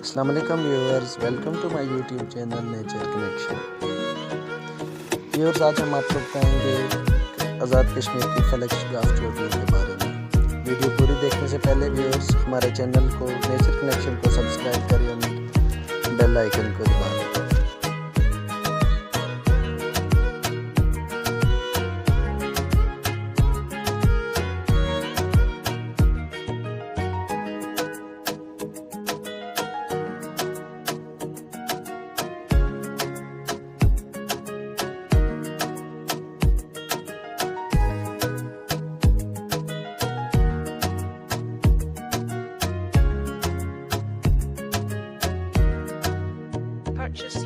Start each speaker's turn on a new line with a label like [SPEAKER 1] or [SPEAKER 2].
[SPEAKER 1] अस्सलाम वालेकुम viewers, welcome to my YouTube channel nature connection. Viewers, आज हम आपको बताएंगे आज़ाद कश्मीर की फलक शिगाफ चोटियों के बारे में। वीडियो पूरी देखने से पहले व्यूअर्स हमारे चैनल को नेचर कनेक्शन को सब्सक्राइब करें और बेल आइकन को दबा दें।
[SPEAKER 2] Purchase